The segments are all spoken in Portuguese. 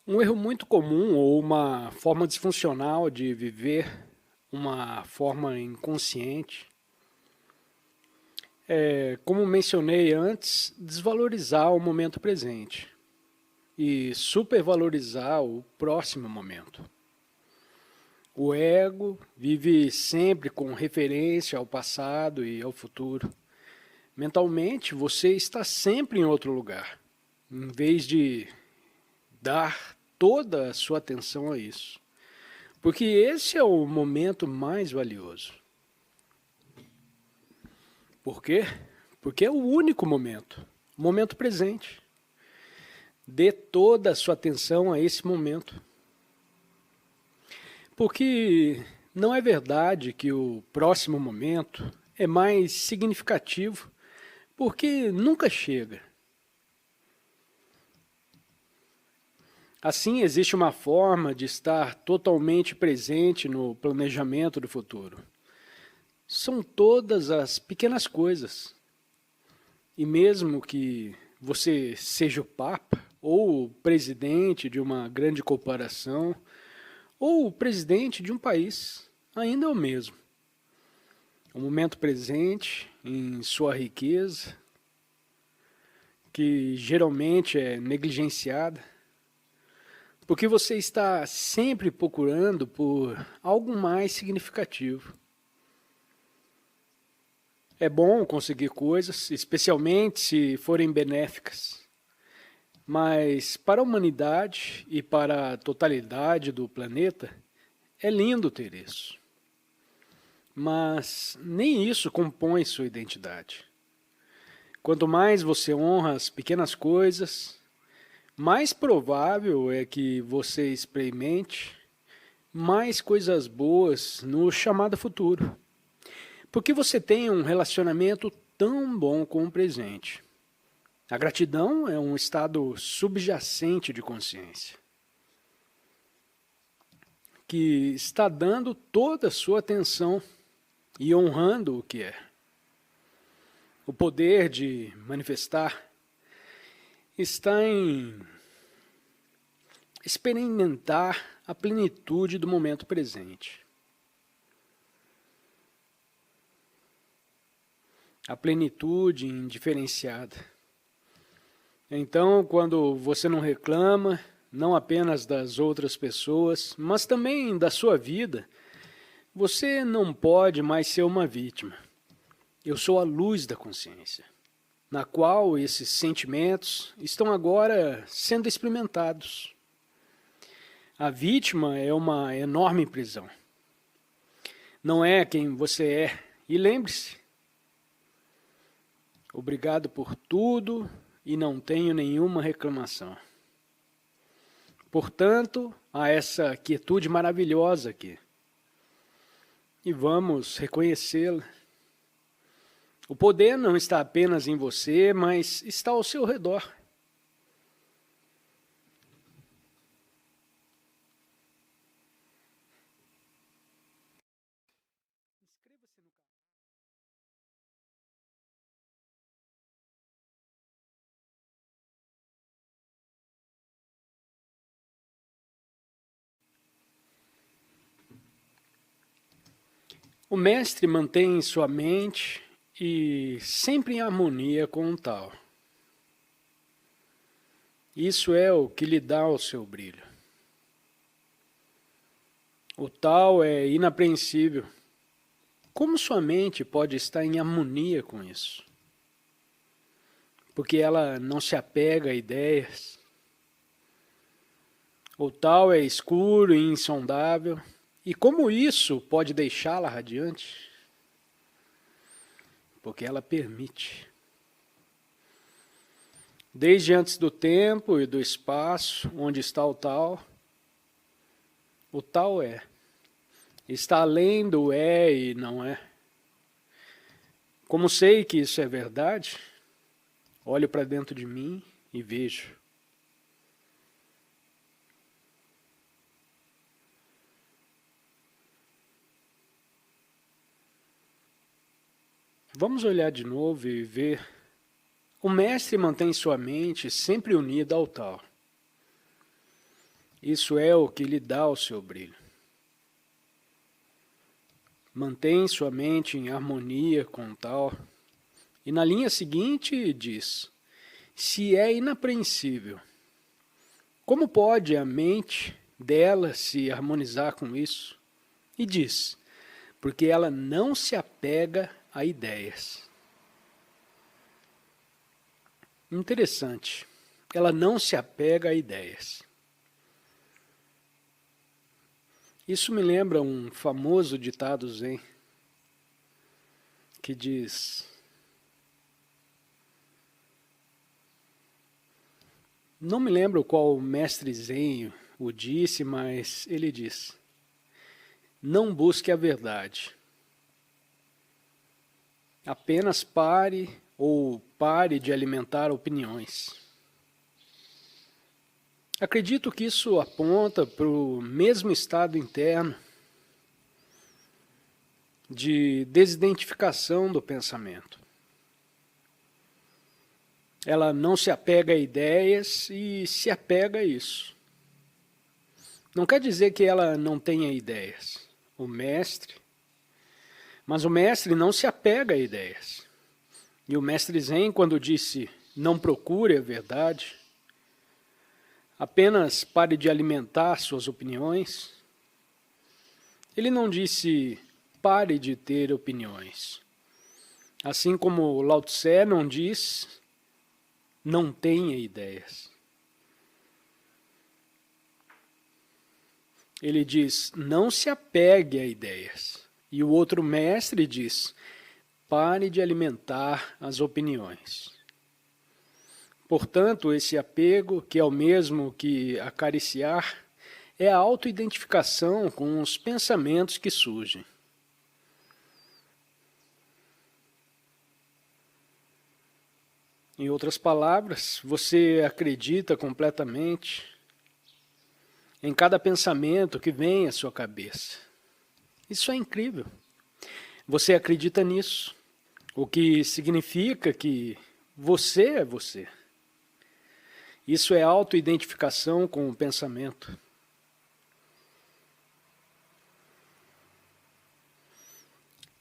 Um erro muito comum ou uma forma disfuncional de viver, uma forma inconsciente, é, como mencionei antes, desvalorizar o momento presente e supervalorizar o próximo momento. O ego vive sempre com referência ao passado e ao futuro. Mentalmente, você está sempre em outro lugar, em vez de dar toda a sua atenção a isso. Porque esse é o momento mais valioso. Por quê? Porque é o único momento, o momento presente. Dê toda a sua atenção a esse momento. Porque não é verdade que o próximo momento é mais significativo, porque nunca chega. Assim, existe uma forma de estar totalmente presente no planejamento do futuro. São todas as pequenas coisas. E mesmo que você seja o Papa, ou o presidente de uma grande corporação, ou o presidente de um país, ainda é o mesmo. O momento presente, em sua riqueza, que geralmente é negligenciada, porque você está sempre procurando por algo mais significativo. É bom conseguir coisas, especialmente se forem benéficas. Mas para a humanidade e para a totalidade do planeta, é lindo ter isso. Mas nem isso compõe sua identidade. Quanto mais você honra as pequenas coisas, mais provável é que você experimente mais coisas boas no chamado futuro. Porque você tem um relacionamento tão bom com o presente. A gratidão é um estado subjacente de consciência, que está dando toda a sua atenção e honrando o que é. O poder de manifestar está em experimentar a plenitude do momento presente. A plenitude indiferenciada. Então, quando você não reclama, não apenas das outras pessoas, mas também da sua vida, você não pode mais ser uma vítima. Eu sou a luz da consciência, na qual esses sentimentos estão agora sendo experimentados. A vítima é uma enorme prisão. Não é quem você é. E lembre-se, obrigado por tudo e não tenho nenhuma reclamação. Portanto, há essa quietude maravilhosa aqui. E vamos reconhecê-la. O poder não está apenas em você, mas está ao seu redor. O mestre mantém sua mente e sempre em harmonia com o tal. Isso é o que lhe dá o seu brilho. O tal é inapreensível. Como sua mente pode estar em harmonia com isso? Porque ela não se apega a ideias. O tal é escuro e insondável. E como isso pode deixá-la radiante? Porque ela permite. Desde antes do tempo e do espaço, onde está o tal é. Está além do é e não é. Como sei que isso é verdade, olho para dentro de mim e vejo. Vamos olhar de novo e ver. O mestre mantém sua mente sempre unida ao tal. Isso é o que lhe dá o seu brilho. Mantém sua mente em harmonia com o tal. E na linha seguinte diz: se é inapreensível, como pode a mente dela se harmonizar com isso? E diz: porque ela não se apega a ideias. Interessante. Ela não se apega a ideias. Isso me lembra um famoso ditado zen que diz: não me lembro qual mestre zen o disse, mas ele diz: não busque a verdade. Apenas pare de alimentar opiniões. Acredito que isso aponta para o mesmo estado interno de desidentificação do pensamento. Ela não se apega a ideias e se apega a isso. Não quer dizer que ela não tenha ideias. Mas o mestre não se apega a ideias. E o mestre Zen, quando disse, não procure a verdade, apenas pare de alimentar suas opiniões, ele não disse, pare de ter opiniões. Assim como Lao Tse não diz, não tenha ideias. Ele diz, não se apegue a ideias. E o outro mestre diz, pare de alimentar as opiniões. Portanto, esse apego, que é o mesmo que acariciar, é a autoidentificação com os pensamentos que surgem. Em outras palavras, você acredita completamente em cada pensamento que vem à sua cabeça. Isso é incrível. Você acredita nisso, o que significa que você é você. Isso é autoidentificação com o pensamento.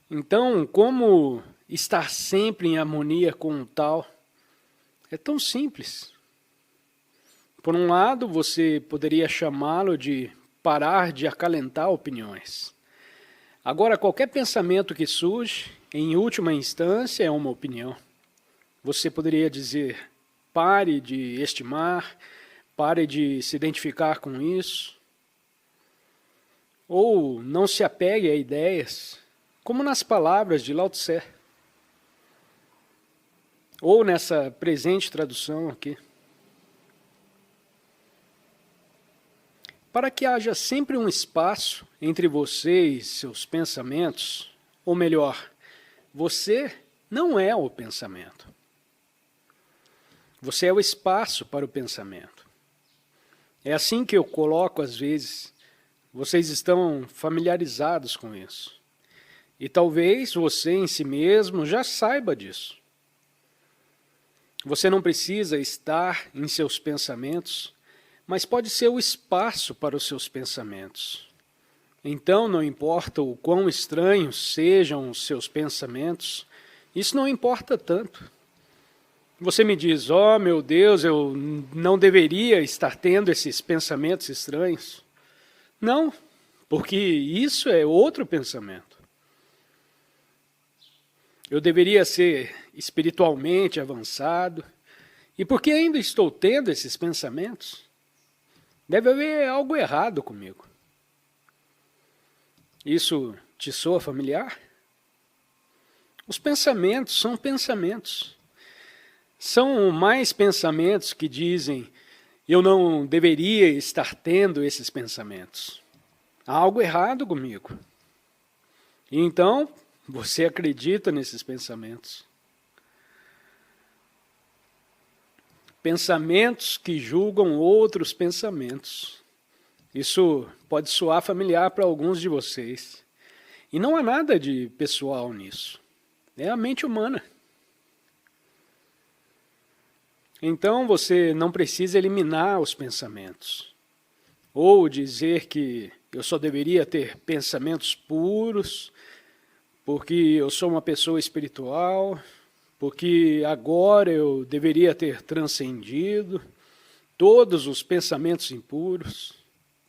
Então, como estar sempre em harmonia com o tal? É tão simples. Por um lado, você poderia chamá-lo de parar de acalentar opiniões. Agora, qualquer pensamento que surge, em última instância, é uma opinião. Você poderia dizer, pare de estimar, pare de se identificar com isso. Ou não se apegue a ideias, como nas palavras de Lao Tse. Ou nessa presente tradução aqui. Para que haja sempre um espaço entre você e seus pensamentos, ou melhor, você não é o pensamento. Você é o espaço para o pensamento. É assim que eu coloco às vezes. Vocês estão familiarizados com isso. E talvez você em si mesmo já saiba disso. Você não precisa estar em seus pensamentos, mas pode ser o espaço para os seus pensamentos. Então, não importa o quão estranhos sejam os seus pensamentos, isso não importa tanto. Você me diz, oh meu Deus, eu não deveria estar tendo esses pensamentos estranhos. Não, porque isso é outro pensamento. Eu deveria ser espiritualmente avançado, e porque ainda estou tendo esses pensamentos, deve haver algo errado comigo. Isso te soa familiar? Os pensamentos são pensamentos. São mais pensamentos que dizem, eu não deveria estar tendo esses pensamentos. Há algo errado comigo. E então, você acredita nesses pensamentos. Pensamentos que julgam outros pensamentos. Isso pode soar familiar para alguns de vocês. E não há nada de pessoal nisso. É a mente humana. Então você não precisa eliminar os pensamentos. ou dizer que eu só deveria ter pensamentos puros, porque eu sou uma pessoa espiritual, porque agora eu deveria ter transcendido todos os pensamentos impuros.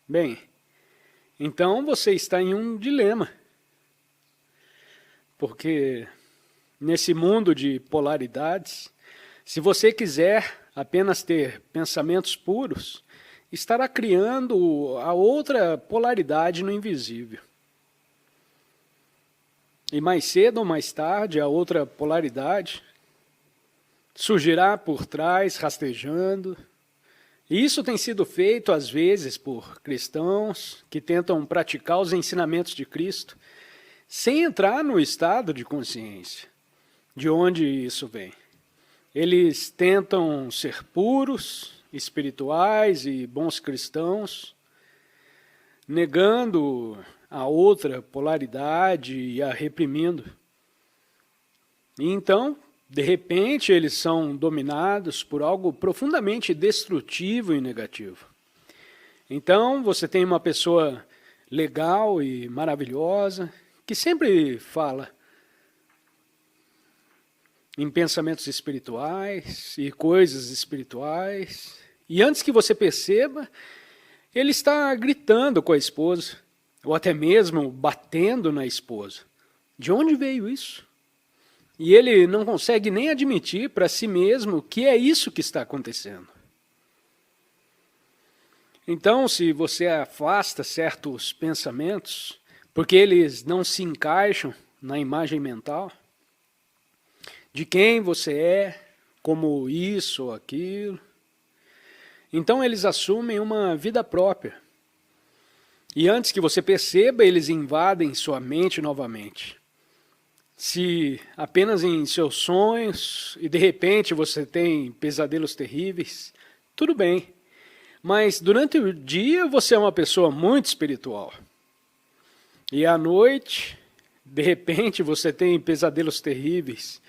Bem, então você está em um dilema, porque nesse mundo de polaridades, se você quiser apenas ter pensamentos puros, estará criando a outra polaridade no invisível. E mais cedo ou mais tarde, a outra polaridade surgirá por trás, rastejando. E isso tem sido feito, às vezes, por cristãos que tentam praticar os ensinamentos de Cristo, sem entrar no estado de consciência, de onde isso vem. Eles tentam ser puros, espirituais e bons cristãos, negando a outra polaridade e a reprimindo. E então, de repente, eles são dominados por algo profundamente destrutivo e negativo. Então, você tem uma pessoa legal e maravilhosa, que sempre fala em pensamentos espirituais e coisas espirituais, e antes que você perceba, ele está gritando com a esposa, ou até mesmo batendo na esposa. De onde veio isso? E ele não consegue nem admitir para si mesmo que é isso que está acontecendo. Então, se você afasta certos pensamentos, porque eles não se encaixam na imagem mental, de quem você é, como isso ou aquilo, então eles assumem uma vida própria. E antes que você perceba, eles invadem sua mente novamente. Se apenas em seus sonhos, e de repente você tem pesadelos terríveis, tudo bem. Mas durante o dia você é uma pessoa muito espiritual. E à noite, de repente você tem pesadelos terríveis.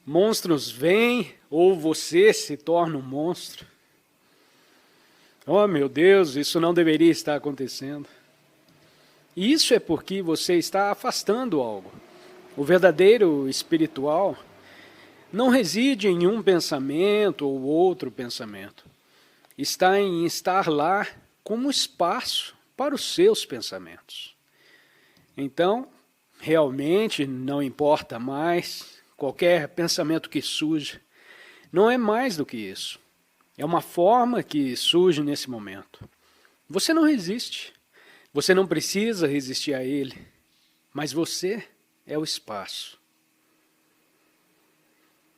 Monstros vêm, ou você se torna um monstro. Oh meu Deus, isso não deveria estar acontecendo. E isso é porque você está afastando algo. O verdadeiro espiritual não reside em um pensamento ou outro pensamento. Está em estar lá como espaço para os seus pensamentos. Então, realmente não importa mais qualquer pensamento que surja. Não é mais do que isso. É uma forma que surge nesse momento. Você não resiste. Você não precisa resistir a ele. Mas você é o espaço.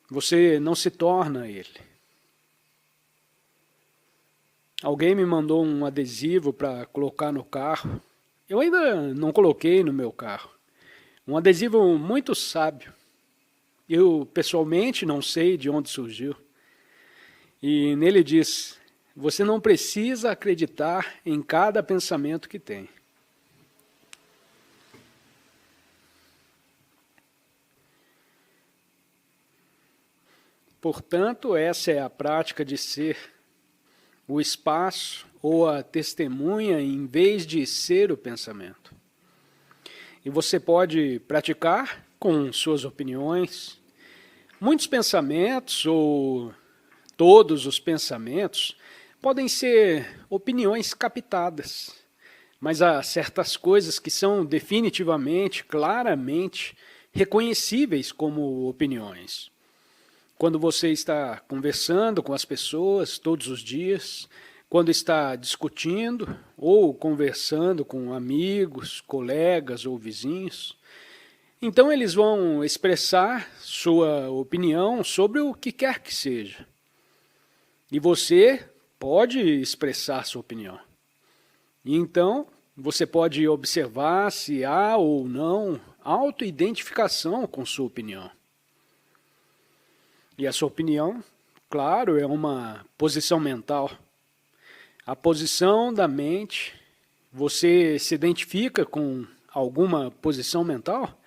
Você não se torna ele. Alguém me mandou um adesivo para colocar no carro. Eu ainda não coloquei no meu carro. Um adesivo muito sábio. Eu, pessoalmente, não sei de onde surgiu. E nele diz, você não precisa acreditar em cada pensamento que tem. Portanto, essa é a prática de ser o espaço ou a testemunha em vez de ser o pensamento. E você pode praticar com suas opiniões. Muitos pensamentos ou todos os pensamentos podem ser opiniões captadas, mas há certas coisas que são definitivamente, claramente reconhecíveis como opiniões. Quando você está conversando com as pessoas todos os dias, quando está discutindo ou conversando com amigos, colegas ou vizinhos, então eles vão expressar sua opinião sobre o que quer que seja. E você pode expressar sua opinião. E então você pode observar se há ou não autoidentificação com sua opinião. E a sua opinião, claro, é uma posição mental. A posição da mente, você se identifica com alguma posição mental?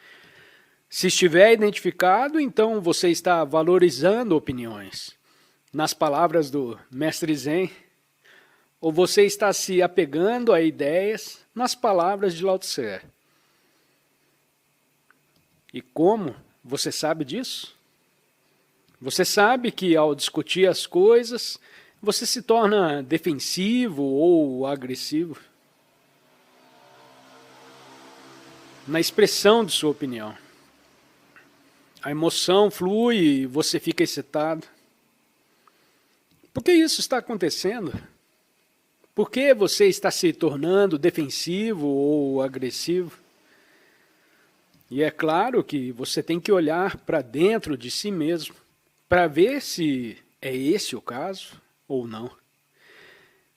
Se estiver identificado, então você está valorizando opiniões. Nas palavras do Mestre Zen, Ou você está se apegando a ideias nas palavras de Lao Tse? E como você sabe disso? Você sabe que ao discutir as coisas, você se torna defensivo ou agressivo na expressão de sua opinião. A emoção flui e você fica excitado. Por que isso está acontecendo? Por que você está se tornando defensivo ou agressivo? E é claro que você tem que olhar para dentro de si mesmo para ver se é esse o caso ou não.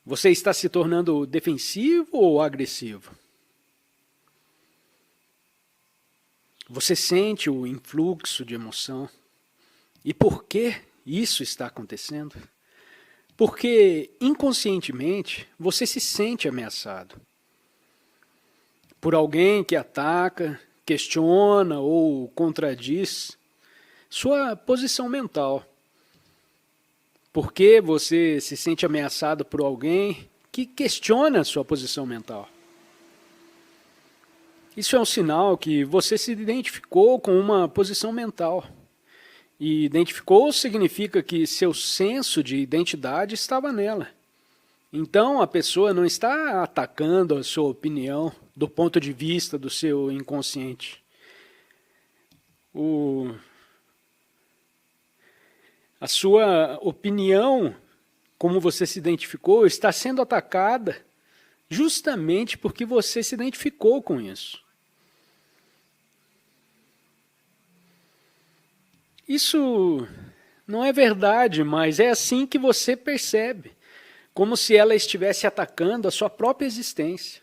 Você está se tornando defensivo ou agressivo? Você sente o influxo de emoção. E por que isso está acontecendo? Porque inconscientemente você se sente ameaçado por alguém que ataca, questiona ou contradiz sua posição mental. Por que você se sente ameaçado por alguém que questiona sua posição mental? Isso é um sinal que você se identificou com uma posição mental. E identificou significa que seu senso de identidade estava nela. Então a pessoa não está atacando a sua opinião do ponto de vista do seu inconsciente. A sua opinião, como você se identificou, está sendo atacada justamente porque você se identificou com isso. Isso não é verdade, mas é assim que você percebe, como se ela estivesse atacando a sua própria existência.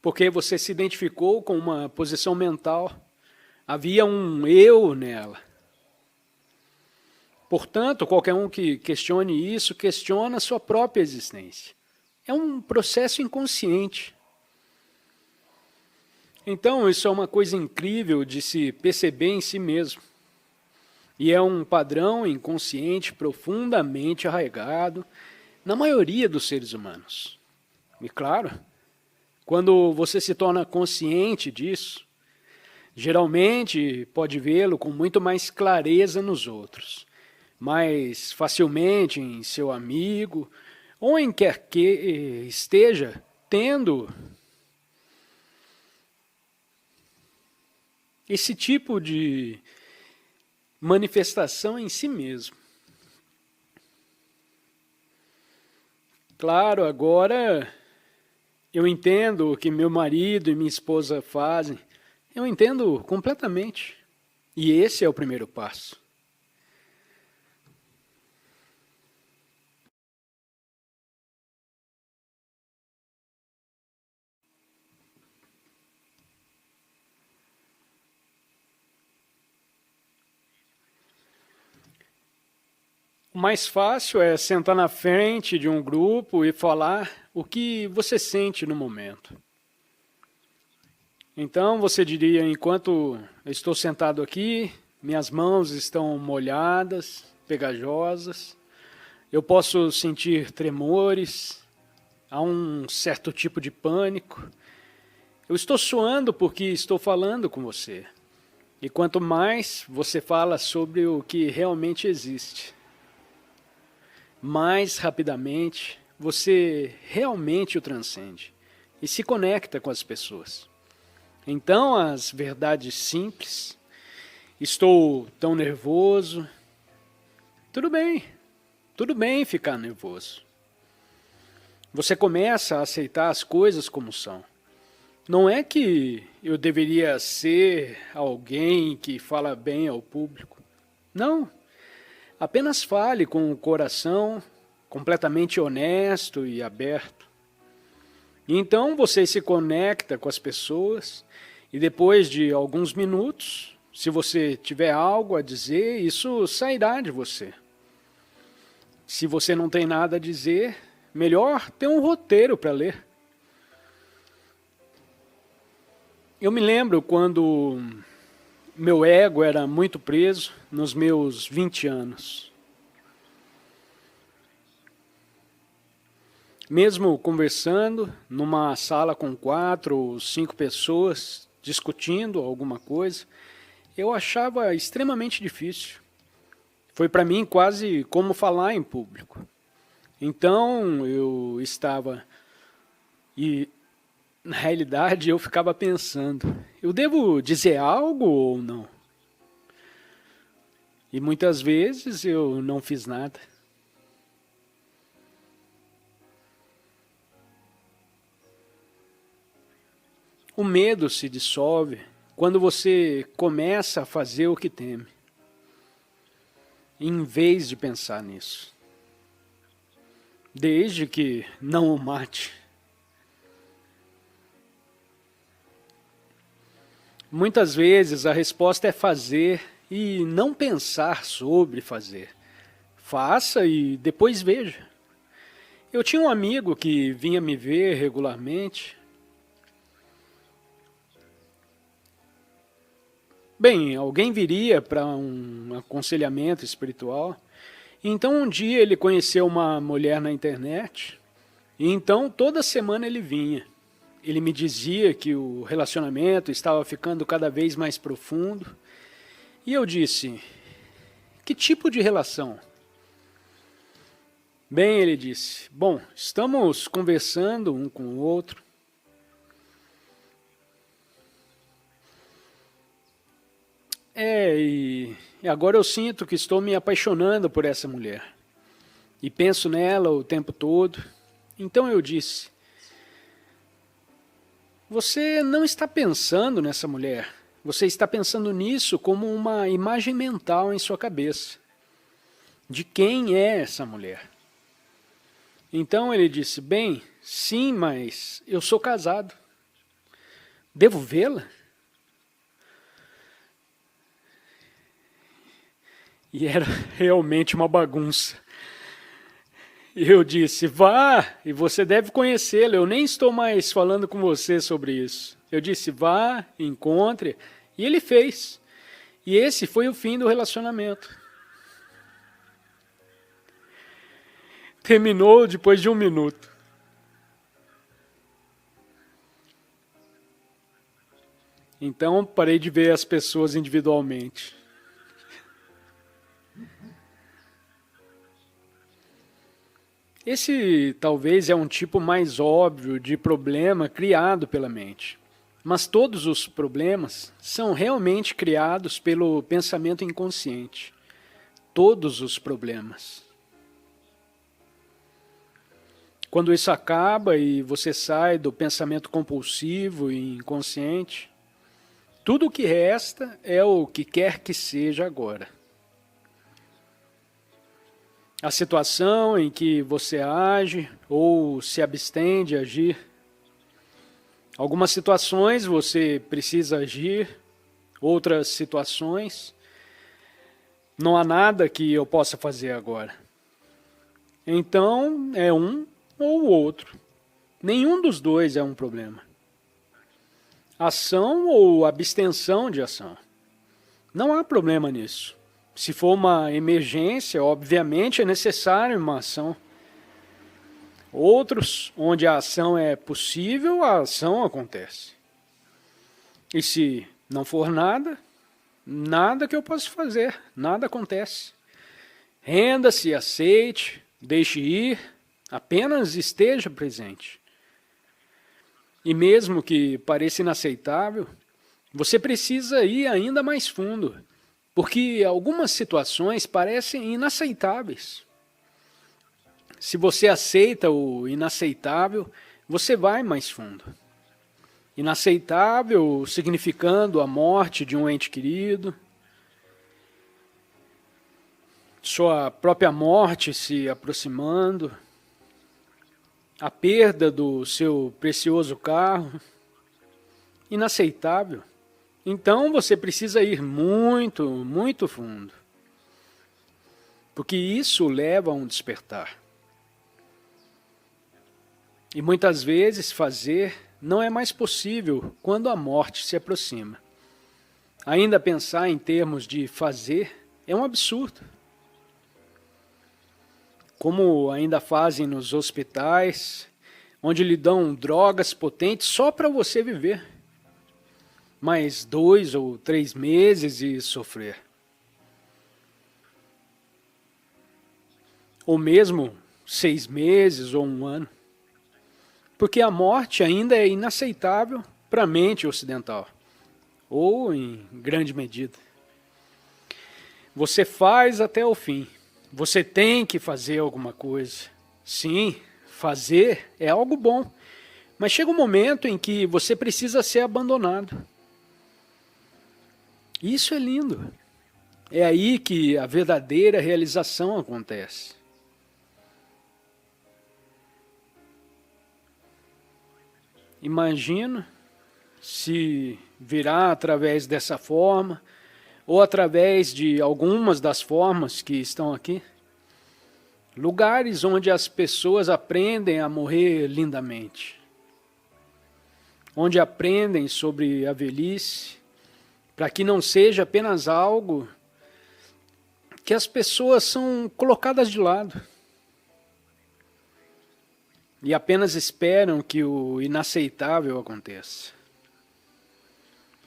Porque você se identificou com uma posição mental, havia um eu nela. Portanto, qualquer um que questione isso, questiona a sua própria existência. É um processo inconsciente. Então, isso é uma coisa incrível de se perceber em si mesmo. E é um padrão inconsciente profundamente arraigado na maioria dos seres humanos. E claro, quando você se torna consciente disso, geralmente pode vê-lo com muito mais clareza nos outros, mais facilmente em seu amigo, ou em quer que esteja tendo esse tipo de manifestação em si mesmo. Claro, agora eu entendo o que meu marido e minha esposa fazem, eu entendo completamente. E esse é o primeiro passo. O mais fácil é sentar na frente de um grupo e falar o que você sente no momento. Então você diria, enquanto eu estou sentado aqui, minhas mãos estão molhadas, pegajosas, eu posso sentir tremores, há um certo tipo de pânico. Eu estou suando porque estou falando com você. E quanto mais você fala sobre o que realmente existe, mais rapidamente você realmente o transcende e se conecta com as pessoas. Então, as verdades simples, estou tão nervoso, tudo bem ficar nervoso. Você começa a aceitar as coisas como são. Não é que eu deveria ser alguém que fala bem ao público. Não. Apenas fale com o coração completamente honesto e aberto. E então você se conecta com as pessoas e depois de alguns minutos, se você tiver algo a dizer, isso sairá de você. Se você não tem nada a dizer, melhor ter um roteiro para ler. Eu me lembro quando meu ego era muito preso nos meus 20 anos. Mesmo conversando numa sala com 4 ou 5 pessoas, discutindo alguma coisa, eu achava extremamente difícil. Foi para mim quase como falar em público. Então eu estava, e na realidade eu ficava pensando, eu devo dizer algo ou não? E muitas vezes eu não fiz nada. O medo se dissolve quando você começa a fazer o que teme, em vez de pensar nisso. Desde que não o mate. Muitas vezes a resposta é fazer e não pensar sobre fazer. Faça e depois veja. Eu tinha um amigo que vinha me ver regularmente. Bem, alguém viria para um aconselhamento espiritual. Então um dia ele conheceu uma mulher na internet. E então toda semana ele vinha. Ele me dizia que o relacionamento estava ficando cada vez mais profundo. E eu disse, que tipo de relação? Bem, ele disse, bom, estamos conversando um com o outro. E agora eu sinto que estou me apaixonando por essa mulher. E penso nela o tempo todo. Então eu disse, você não está pensando nessa mulher. Você está pensando nisso como uma imagem mental em sua cabeça. De quem é essa mulher? Então ele disse, bem, sim, mas eu sou casado. Devo vê-la? E era realmente uma bagunça. Eu disse, vá, e você deve conhecê-la, eu nem estou mais falando com você sobre isso. Eu disse, vá, encontre, e ele fez. E esse foi o fim do relacionamento. Terminou depois de 1 minuto. Então parei de ver as pessoas individualmente. Esse talvez é um tipo mais óbvio de problema criado pela mente. Mas todos os problemas são realmente criados pelo pensamento inconsciente. Todos os problemas. Quando isso acaba e você sai do pensamento compulsivo e inconsciente, tudo o que resta é o que quer que seja agora. A situação em que você age ou se abstém de agir. Algumas situações você precisa agir, outras situações não há nada que eu possa fazer agora. Então é um ou o outro. Nenhum dos dois é um problema. Ação ou abstenção de ação. Não há problema nisso. Se for uma emergência, obviamente é necessário uma ação. Outros, onde a ação é possível, a ação acontece. E se não for nada, nada que eu possa fazer, nada acontece. Renda-se, aceite, deixe ir, apenas esteja presente. E mesmo que pareça inaceitável, você precisa ir ainda mais fundo. Porque algumas situações parecem inaceitáveis. Se você aceita o inaceitável, você vai mais fundo. Inaceitável significando a morte de um ente querido, sua própria morte se aproximando, a perda do seu precioso carro. Inaceitável. Então você precisa ir muito, muito fundo. Porque isso leva a um despertar. E muitas vezes fazer não é mais possível quando a morte se aproxima. Ainda pensar em termos de fazer é um absurdo. como ainda fazem nos hospitais, onde lhe dão drogas potentes só para você viver mais 2 ou 3 meses e sofrer. Ou mesmo 6 meses ou 1 ano. Porque a morte ainda é inaceitável para a mente ocidental, ou em grande medida. Você faz até o fim. Você tem que fazer alguma coisa. Sim, fazer é algo bom, mas chega um momento em que você precisa ser abandonado. Isso é lindo. É aí que a verdadeira realização acontece. Imagina se virá através dessa forma, ou através de algumas das formas que estão aqui. Lugares onde as pessoas aprendem a morrer lindamente. Onde aprendem sobre a velhice, para que não seja apenas algo que as pessoas são colocadas de lado. E apenas esperam que o inaceitável aconteça,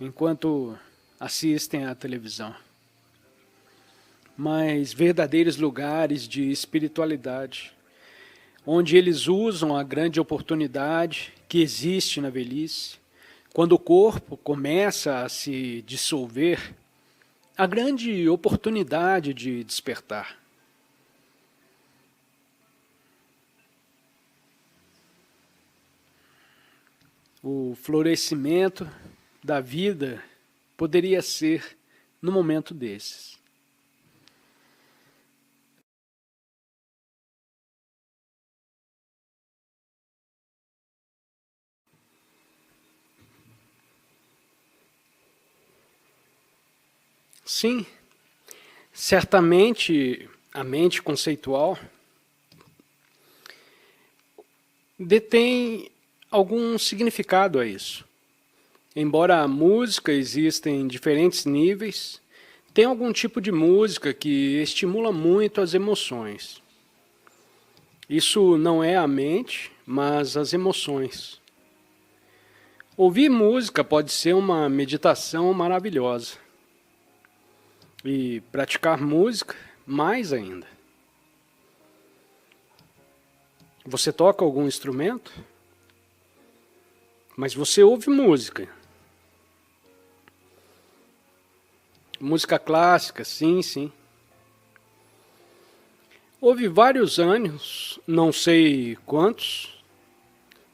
enquanto assistem à televisão. Mas verdadeiros lugares de espiritualidade, onde eles usam a grande oportunidade que existe na velhice, quando o corpo começa a se dissolver, a grande oportunidade de despertar. O florescimento da vida poderia ser no momento desses. Sim, certamente a mente conceitual detém algum significado a isso. Embora a música exista em diferentes níveis, tem algum tipo de música que estimula muito as emoções. Isso não é a mente, mas as emoções. Ouvir música pode ser uma meditação maravilhosa. E praticar música, mais ainda. Você toca algum instrumento? Mas você ouve música. Música clássica, sim, sim. Houve vários anos, não sei quantos,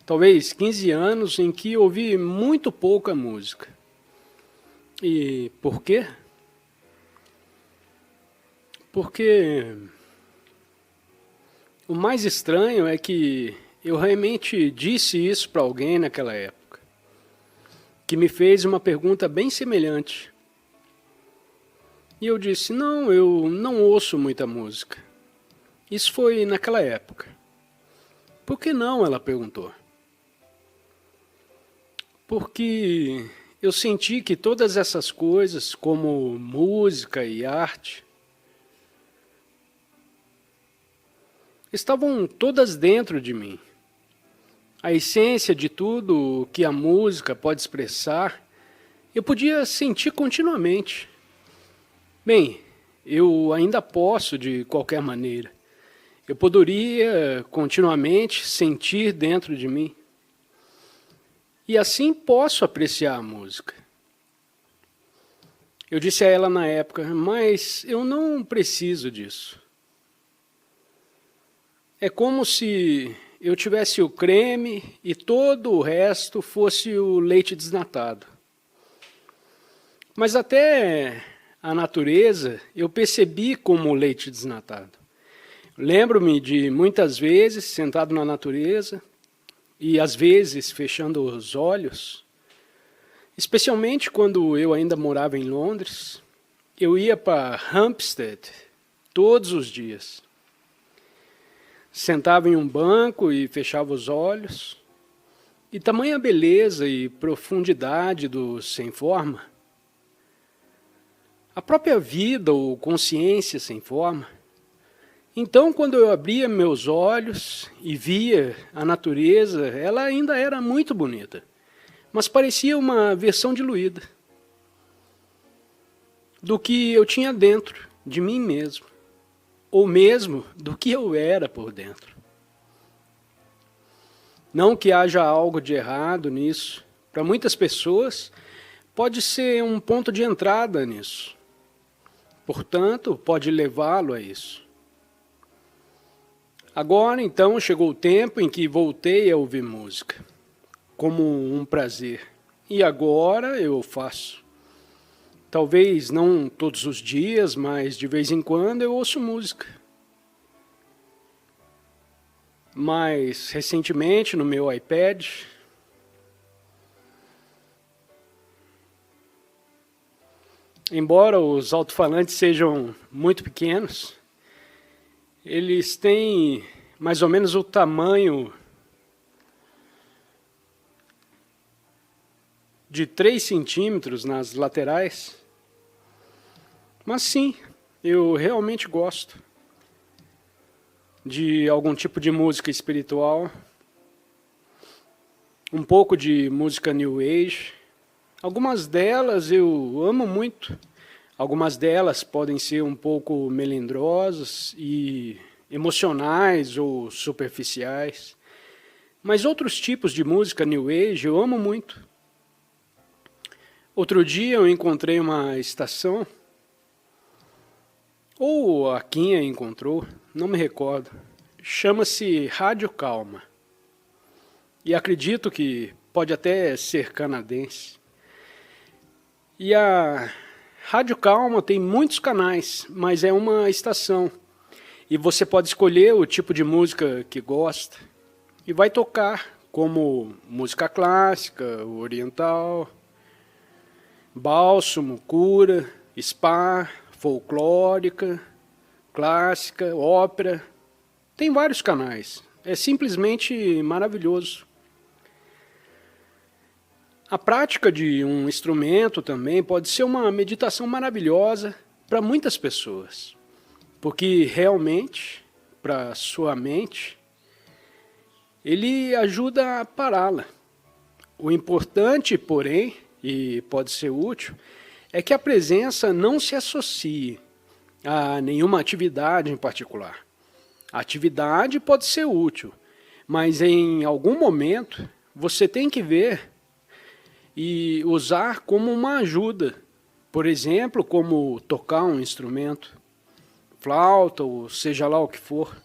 talvez 15 anos, em que ouvi muito pouca música. E por quê? Porque o mais estranho é que eu realmente disse isso para alguém naquela época, que me fez uma pergunta bem semelhante. E eu disse, não, eu não ouço muita música. Isso foi naquela época. Por que não? Ela perguntou. Porque eu senti que todas essas coisas, como música e arte, estavam todas dentro de mim. A essência de tudo que a música pode expressar, eu podia sentir continuamente. Bem, eu ainda posso de qualquer maneira. Eu poderia continuamente sentir dentro de mim. E assim posso apreciar a música. Eu disse a ela na época, mas eu não preciso disso. É como se eu tivesse o creme e todo o resto fosse o leite desnatado. Mas até a natureza eu percebi como leite desnatado. Lembro-me de muitas vezes sentado na natureza e às vezes fechando os olhos, especialmente quando eu ainda morava em Londres, eu ia para Hampstead todos os dias. Sentava em um banco e fechava os olhos, e tamanha beleza e profundidade do sem forma, a própria vida ou consciência sem forma, Então, quando eu abria meus olhos e via a natureza, ela ainda era muito bonita, mas parecia uma versão diluída do que eu tinha dentro de mim mesmo, ou mesmo do que eu era por dentro. Não que haja algo de errado nisso. Para muitas pessoas, pode ser um ponto de entrada nisso. Portanto, pode levá-lo a isso. Agora, então, chegou o tempo em que voltei a ouvir música, como um prazer. E agora eu faço. Talvez não todos os dias, mas de vez em quando eu ouço música. Mais recentemente, no meu iPad, embora os alto-falantes sejam muito pequenos, eles têm mais ou menos o tamanho de 3 centímetros nas laterais. Mas sim, eu realmente gosto de algum tipo de música espiritual, um pouco de música New Age. Algumas delas eu amo muito, algumas delas podem ser um pouco melindrosas e emocionais ou superficiais, mas outros tipos de música New Age eu amo muito. Outro dia eu encontrei uma estação, ou a Quinha encontrou, não me recordo, chama-se Rádio Calma, e acredito que pode até ser canadense. E a Rádio Calma tem muitos canais, mas é uma estação. E você pode escolher o tipo de música que gosta. E vai tocar como música clássica, oriental, bálsamo, cura, spa, folclórica, clássica, ópera. Tem vários canais. É simplesmente maravilhoso. A prática de um instrumento também pode ser uma meditação maravilhosa para muitas pessoas, porque realmente, para sua mente, ele ajuda a pará-la. O importante, porém, e pode ser útil, é que a presença não se associe a nenhuma atividade em particular. A atividade pode ser útil, mas em algum momento você tem que ver e usar como uma ajuda, por exemplo, como tocar um instrumento, flauta ou seja lá o que for.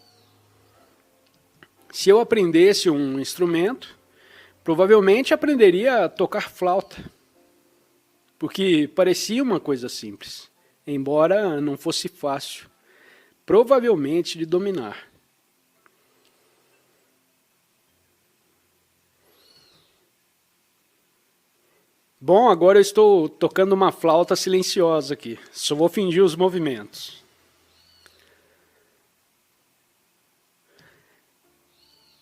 Se eu aprendesse um instrumento, provavelmente aprenderia a tocar flauta, porque parecia uma coisa simples, embora não fosse fácil, provavelmente de dominar. Bom, agora eu estou tocando uma flauta silenciosa aqui. Só vou fingir os movimentos.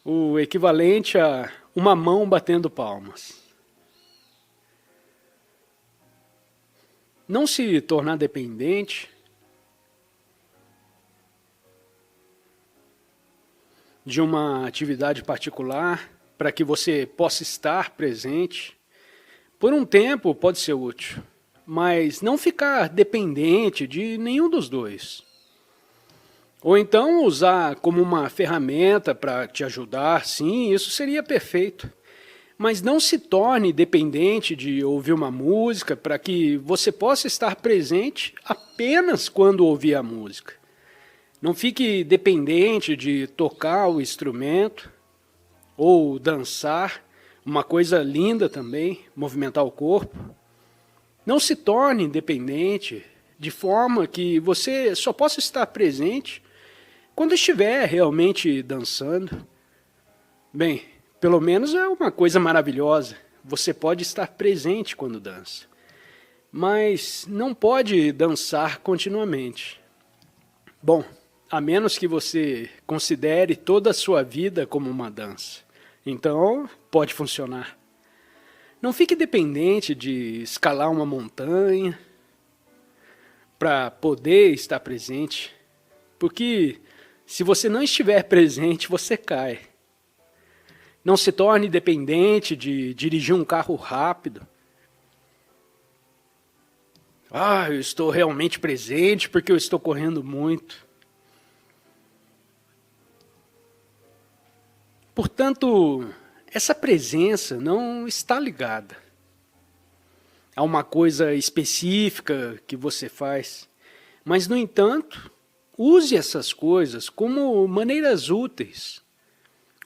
O equivalente a uma mão batendo palmas. Não se tornar dependente de uma atividade particular para que você possa estar presente. Por um tempo pode ser útil, mas não ficar dependente de nenhum dos dois. Ou então usar como uma ferramenta para te ajudar, sim, isso seria perfeito. Mas não se torne dependente de ouvir uma música para que você possa estar presente apenas quando ouvir a música. Não fique dependente de tocar o instrumento ou dançar. Uma coisa linda também, movimentar o corpo. Não se torne independente, de forma que você só possa estar presente quando estiver realmente dançando. Bem, pelo menos é uma coisa maravilhosa. Você pode estar presente quando dança, mas não pode dançar continuamente. Bom, a menos que você considere toda a sua vida como uma dança. Então, pode funcionar. Não fique dependente de escalar uma montanha para poder estar presente, porque Se você não estiver presente, você cai. Não se torne dependente de dirigir um carro rápido. Eu estou realmente presente porque eu estou correndo muito. Portanto, essa presença não está ligada a uma coisa específica que você faz. Mas, no entanto, use essas coisas como maneiras úteis,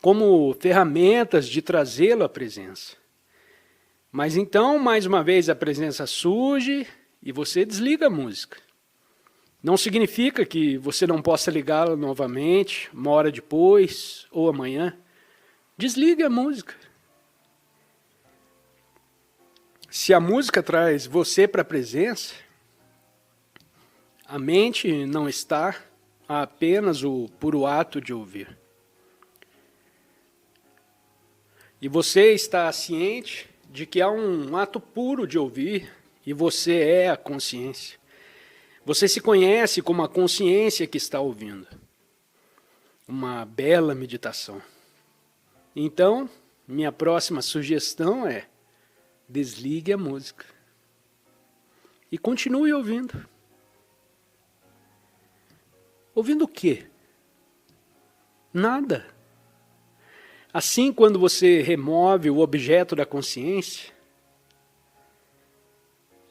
como ferramentas de trazê-lo à presença. Mas então, mais uma vez, a presença surge e você desliga a música. Não significa que você não possa ligá-la novamente, uma hora depois ou amanhã. Desligue a música. Se a música traz você para a presença, a mente não está a apenas o puro ato de ouvir. E você está ciente de que há um ato puro de ouvir e você é a consciência. Você se conhece como a consciência que está ouvindo. Uma bela meditação. Então, minha próxima sugestão é: desligue a música e continue ouvindo. Ouvindo o quê? Nada. Assim, quando você remove o objeto da consciência,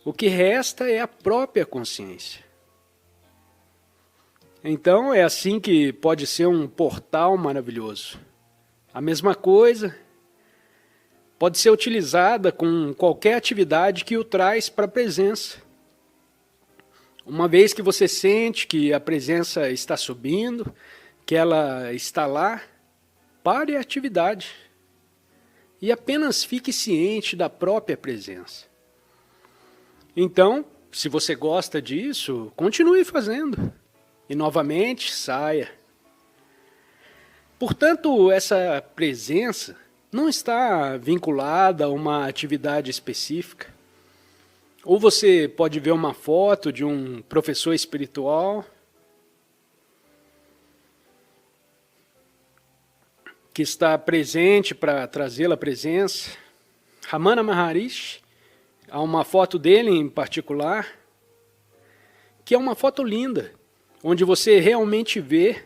o que resta é a própria consciência. Então, é assim que pode ser um portal maravilhoso. A mesma coisa pode ser utilizada com qualquer atividade que o traz para a presença. Uma vez que você sente que a presença está subindo, que ela está lá, pare a atividade e apenas fique ciente da própria presença. Então, se você gosta disso, continue fazendo e novamente saia. Portanto, essa presença não está vinculada a uma atividade específica. Ou você pode ver uma foto de um professor espiritual que está presente para trazê-la à presença. Ramana Maharishi, há uma foto dele em particular, que é uma foto linda, onde você realmente vê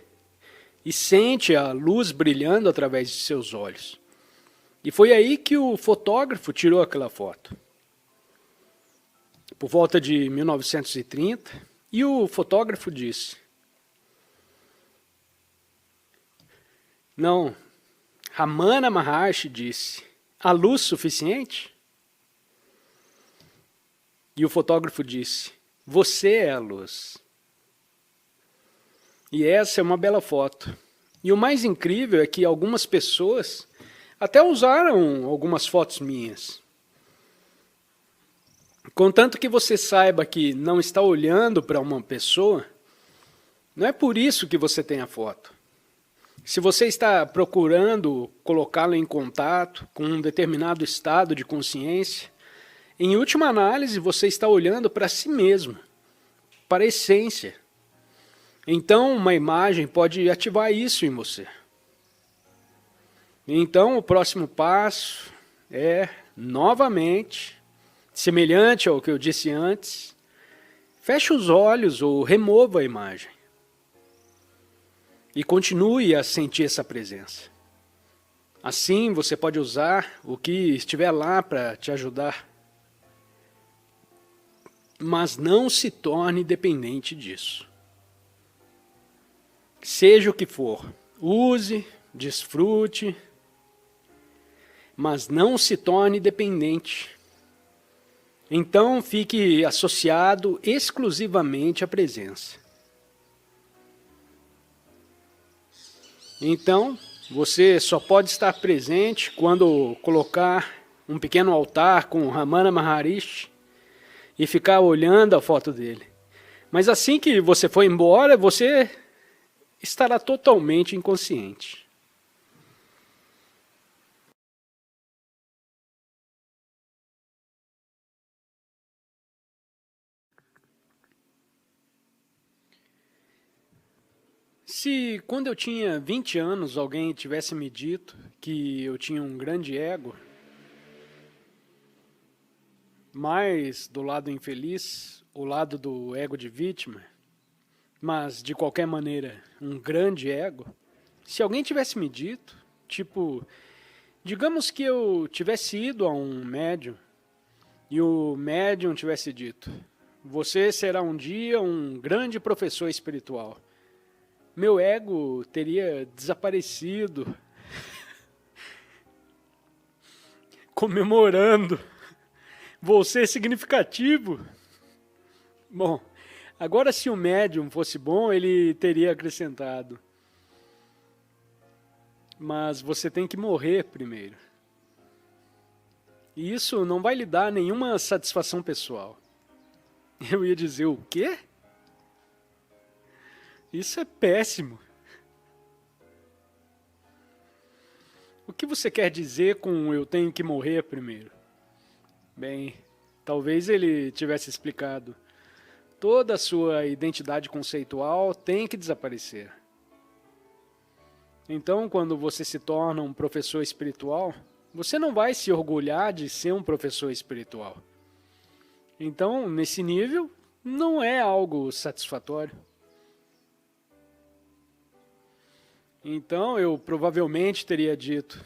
e sente a luz brilhando através de seus olhos. E foi aí que o fotógrafo tirou aquela foto. Por volta de 1930, e o fotógrafo disse: não, Ramana Maharishi disse, há luz suficiente? E o fotógrafo disse, você é a luz. E essa é uma bela foto. E o mais incrível é que algumas pessoas até usaram algumas fotos minhas. Contanto que você saiba que não está olhando para uma pessoa, não é por isso que você tem a foto. Se você está procurando colocá-la em contato com um determinado estado de consciência, em última análise você está olhando para si mesmo, para a essência. Então uma imagem pode ativar isso em você. Então o próximo passo é, novamente, semelhante ao que eu disse antes, feche os olhos ou remova a imagem. E continue a sentir essa presença. Assim você pode usar o que estiver lá para te ajudar. Mas não se torne dependente disso. Seja o que for, use, desfrute, mas não se torne dependente. Então fique associado exclusivamente à presença. Então, você só pode estar presente quando colocar um pequeno altar com Ramana Maharishi e ficar olhando a foto dele. Mas assim que você for embora, você estará totalmente inconsciente. Se quando eu tinha 20 anos alguém tivesse me dito que eu tinha um grande ego, mais do lado infeliz, o lado do ego de vítima, mas de qualquer maneira um grande ego, se alguém tivesse me dito, tipo, digamos que eu tivesse ido a um médium e o médium tivesse dito: você será um dia um grande professor espiritual. Meu ego teria desaparecido, comemorando. Vou ser significativo. Bom, agora se o médium fosse bom, ele teria acrescentado: mas você tem que morrer primeiro. E isso não vai lhe dar nenhuma satisfação pessoal. Eu ia dizer: o quê? Isso é péssimo. O que você quer dizer com eu tenho que morrer primeiro? Bem, talvez ele tivesse explicado: toda a sua identidade conceitual tem que desaparecer. Então, quando você se torna um professor espiritual, você não vai se orgulhar de ser um professor espiritual. Então, nesse nível, não é algo satisfatório. Então, eu provavelmente teria dito: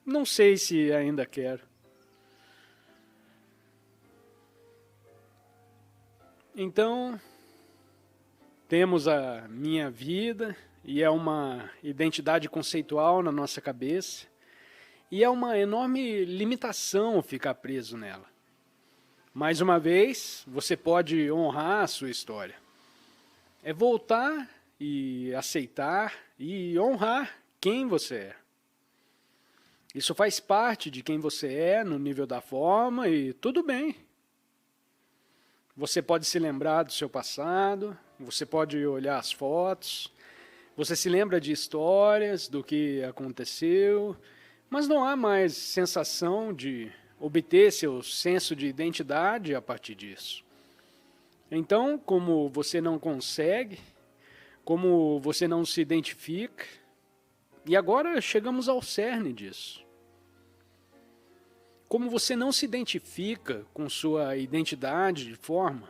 não sei se ainda quero. Então, temos a minha vida, e é uma identidade conceitual na nossa cabeça, e é uma enorme limitação ficar preso nela. Mais uma vez, você pode honrar a sua história. É voltar e aceitar e honrar quem você é. Isso faz parte de quem você é no nível da forma e tudo bem. Você pode se lembrar do seu passado, você pode olhar as fotos, você se lembra de histórias, do que aconteceu, mas não há mais sensação de obter seu senso de identidade a partir disso. Então, como você não consegue, como você não se identifica, e agora chegamos ao cerne disso. Como você não se identifica com sua identidade de forma,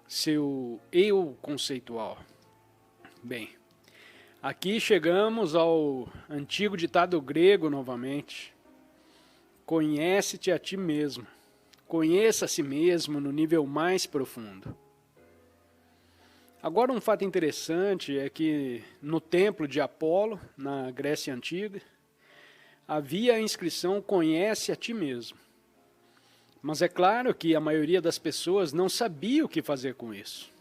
seu eu conceitual. Bem, aqui chegamos ao antigo ditado grego novamente: conhece-te a ti mesmo. Conheça a si mesmo no nível mais profundo. Agora, um fato interessante é que no templo de Apolo, na Grécia Antiga, havia a inscrição conhece a ti mesmo. Mas é claro que a maioria das pessoas não sabia o que fazer com isso.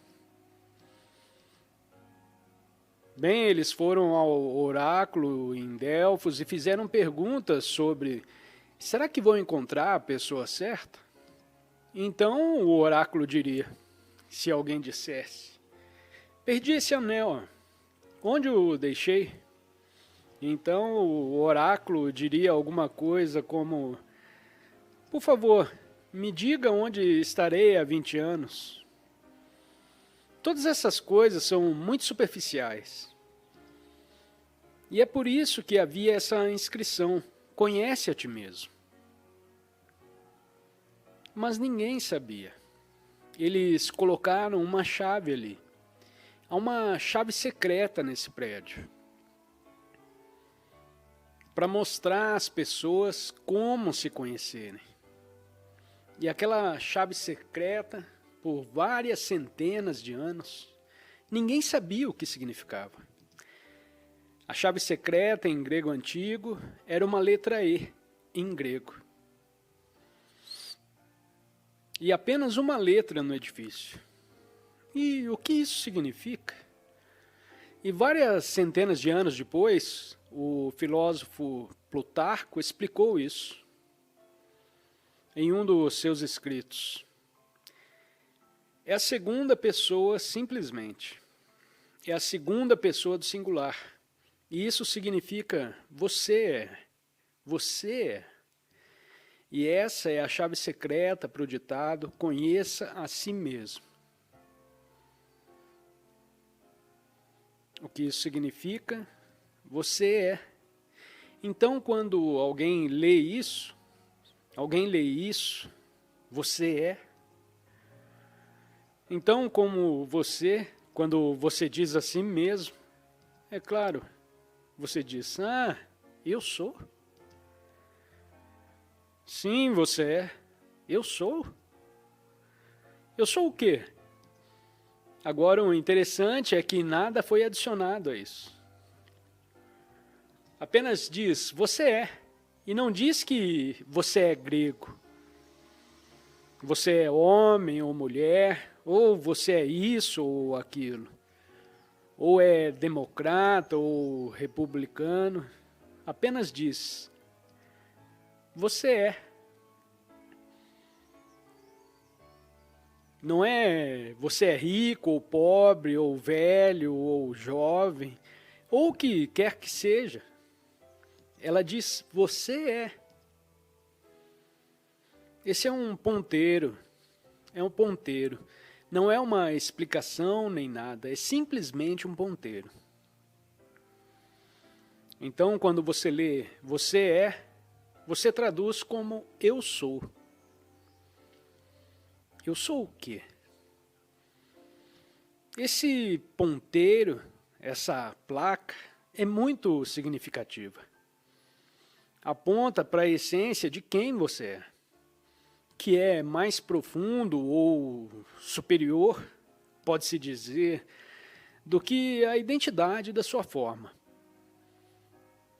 Bem, eles foram ao oráculo em Delfos e fizeram perguntas sobre: será que vou encontrar a pessoa certa? Então o oráculo diria, se alguém dissesse: perdi esse anel, onde o deixei? Então o oráculo diria alguma coisa como: por favor, me diga onde estarei há 20 anos. Todas essas coisas são muito superficiais. E é por isso que havia essa inscrição: conhece a ti mesmo. Mas ninguém sabia. Eles colocaram uma chave ali. Há uma chave secreta nesse prédio, para mostrar às pessoas como se conhecerem. E aquela chave secreta, por várias centenas de anos, ninguém sabia o que significava. A chave secreta em grego antigo era uma letra E, em grego. E apenas uma letra no edifício. E o que isso significa? E várias centenas de anos depois, o filósofo Plutarco explicou isso em um dos seus escritos. É a segunda pessoa simplesmente. É a segunda pessoa do singular. E isso significa você é. Você é. E essa é a chave secreta para o ditado: conheça a si mesmo. O que isso significa? Você é. Então, quando alguém lê isso, você é. Então, como você, quando você diz a si mesmo, é claro, você diz, eu sou. Sim, você é. Eu sou. Eu sou o quê? Agora, o interessante é que nada foi adicionado a isso. Apenas diz, você é. E não diz que você é grego. Você é homem ou mulher, ou você é isso ou aquilo. Ou é democrata ou republicano. Apenas diz, você é. Não é você é rico ou pobre, ou velho, ou jovem, ou o que quer que seja. Ela diz, você é. Esse é um ponteiro. Não é uma explicação nem nada, é simplesmente um ponteiro. Então, quando você lê você é, você traduz como eu sou. Eu sou o quê? Esse ponteiro, essa placa, é muito significativa. Aponta para a essência de quem você é, que é mais profundo ou superior, pode-se dizer, do que a identidade da sua forma.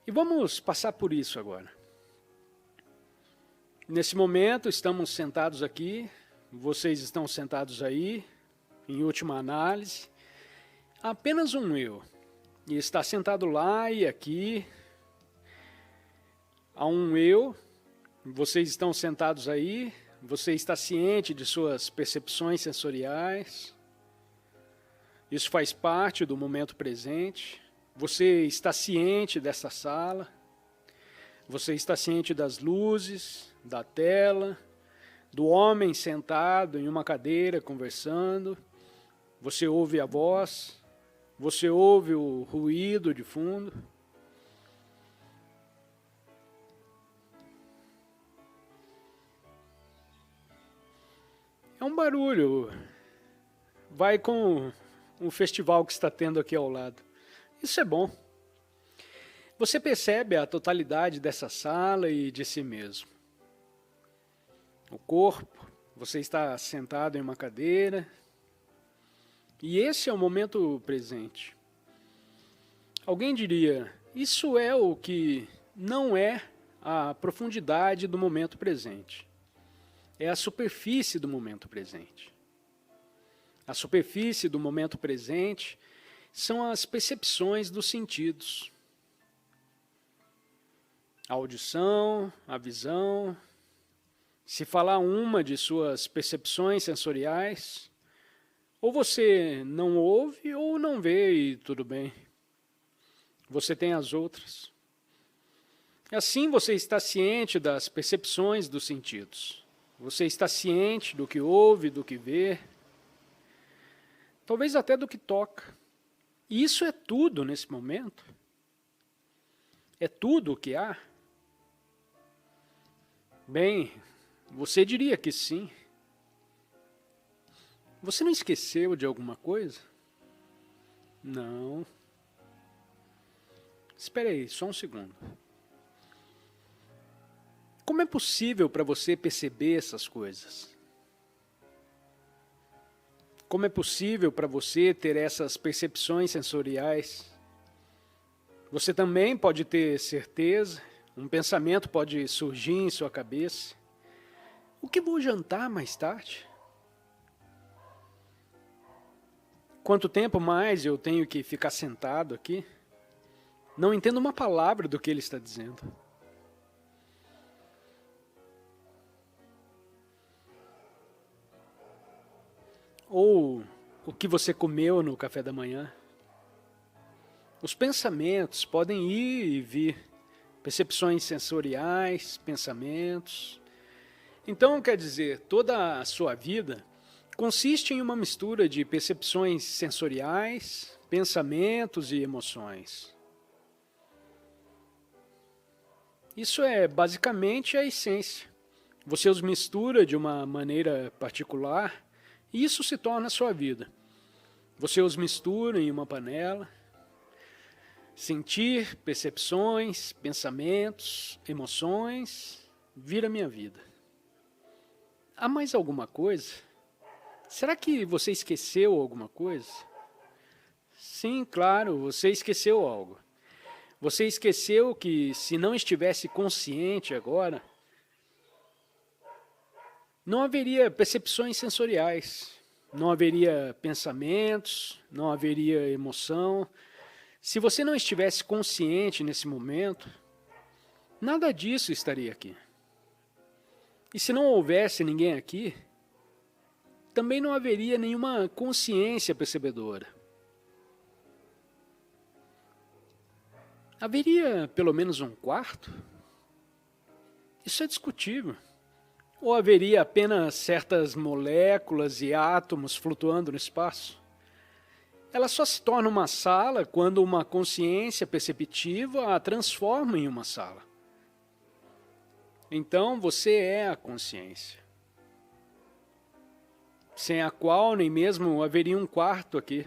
E vamos passar por isso agora. Nesse momento, estamos sentados aqui, vocês estão sentados aí, em última análise, apenas um eu. E está sentado lá e aqui, há um eu, vocês estão sentados aí, você está ciente de suas percepções sensoriais, isso faz parte do momento presente, você está ciente dessa sala, você está ciente das luzes, da tela, do homem sentado em uma cadeira conversando, você ouve a voz, você ouve o ruído de fundo. É um barulho, vai com o festival que está tendo aqui ao lado. Isso é bom. Você percebe a totalidade dessa sala e de si mesmo. O corpo, você está sentado em uma cadeira, e esse é o momento presente. Alguém diria, isso é o que não é a profundidade do momento presente. É a superfície do momento presente. A superfície do momento presente são as percepções dos sentidos. A audição, a visão. Se falar uma de suas percepções sensoriais, ou você não ouve ou não vê e tudo bem. Você tem as outras. Assim você está ciente das percepções dos sentidos. Você está ciente do que ouve, do que vê, talvez até do que toca. E isso é tudo nesse momento? É tudo o que há? Bem, você diria que sim. Você não esqueceu de alguma coisa? Não. Espera aí, só um segundo. Como é possível para você perceber essas coisas? Como é possível para você ter essas percepções sensoriais? Você também pode ter certeza, um pensamento pode surgir em sua cabeça. O que vou jantar mais tarde? Quanto tempo mais eu tenho que ficar sentado aqui? Não entendo uma palavra do que ele está dizendo. Ou o que você comeu no café da manhã. Os pensamentos podem ir e vir, percepções sensoriais, pensamentos. Então, quer dizer, toda a sua vida consiste em uma mistura de percepções sensoriais, pensamentos e emoções. Isso é basicamente a essência. Você os mistura de uma maneira particular e isso se torna a sua vida. Você os mistura em uma panela. Sentir, percepções, pensamentos, emoções, vira minha vida. Há mais alguma coisa? Será que você esqueceu alguma coisa? Sim, claro, você esqueceu algo. Você esqueceu que se não estivesse consciente agora, não haveria percepções sensoriais, não haveria pensamentos, não haveria emoção. Se você não estivesse consciente nesse momento, nada disso estaria aqui. E se não houvesse ninguém aqui, também não haveria nenhuma consciência percebedora. Haveria pelo menos um quarto? Isso é discutível. Ou haveria apenas certas moléculas e átomos flutuando no espaço? Ela só se torna uma sala quando uma consciência perceptiva a transforma em uma sala. Então você é a consciência, sem a qual nem mesmo haveria um quarto aqui.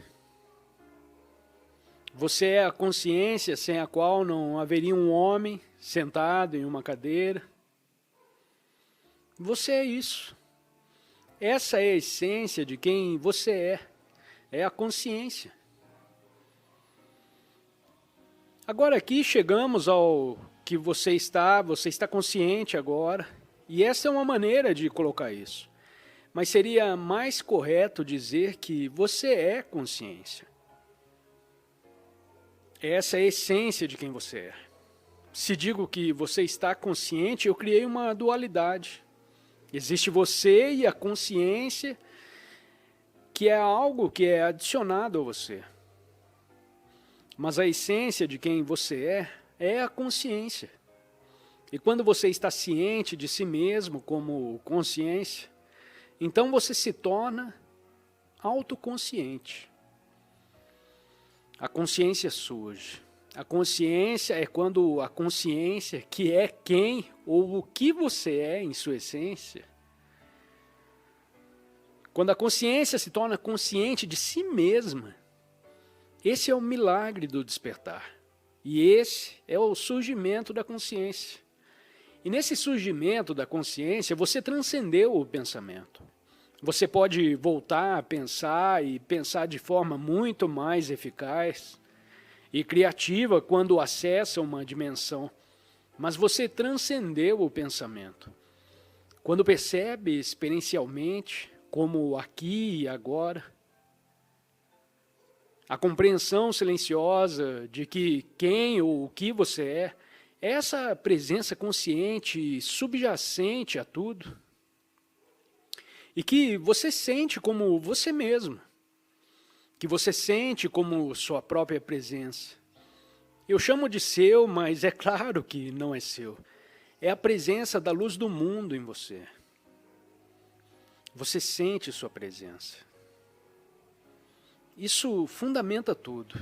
Você é a consciência sem a qual não haveria um homem sentado em uma cadeira. Você é isso. Essa é a essência de quem você é a consciência. Agora aqui chegamos ao que você está consciente agora, e essa é uma maneira de colocar isso. Mas seria mais correto dizer que você é consciência. Essa é a essência de quem você é. Se digo que você está consciente, eu criei uma dualidade. Existe você e a consciência, que é algo que é adicionado a você. Mas a essência de quem você é a consciência. E quando você está ciente de si mesmo como consciência, então você se torna autoconsciente. A consciência surge. A consciência é quando a consciência, que é quem ou o que você é em sua essência, quando a consciência se torna consciente de si mesma, esse é o milagre do despertar. E esse é o surgimento da consciência. E nesse surgimento da consciência, você transcendeu o pensamento. Você pode voltar a pensar e pensar de forma muito mais eficaz e criativa quando acessa uma dimensão. Mas você transcendeu o pensamento. Quando percebe experiencialmente, como aqui e agora, a compreensão silenciosa de que quem ou o que você é essa presença consciente subjacente a tudo, e que você sente como você mesmo, que você sente como sua própria presença. Eu chamo de seu, mas é claro que não é seu. É a presença da luz do mundo em você. Você sente sua presença. Isso fundamenta tudo.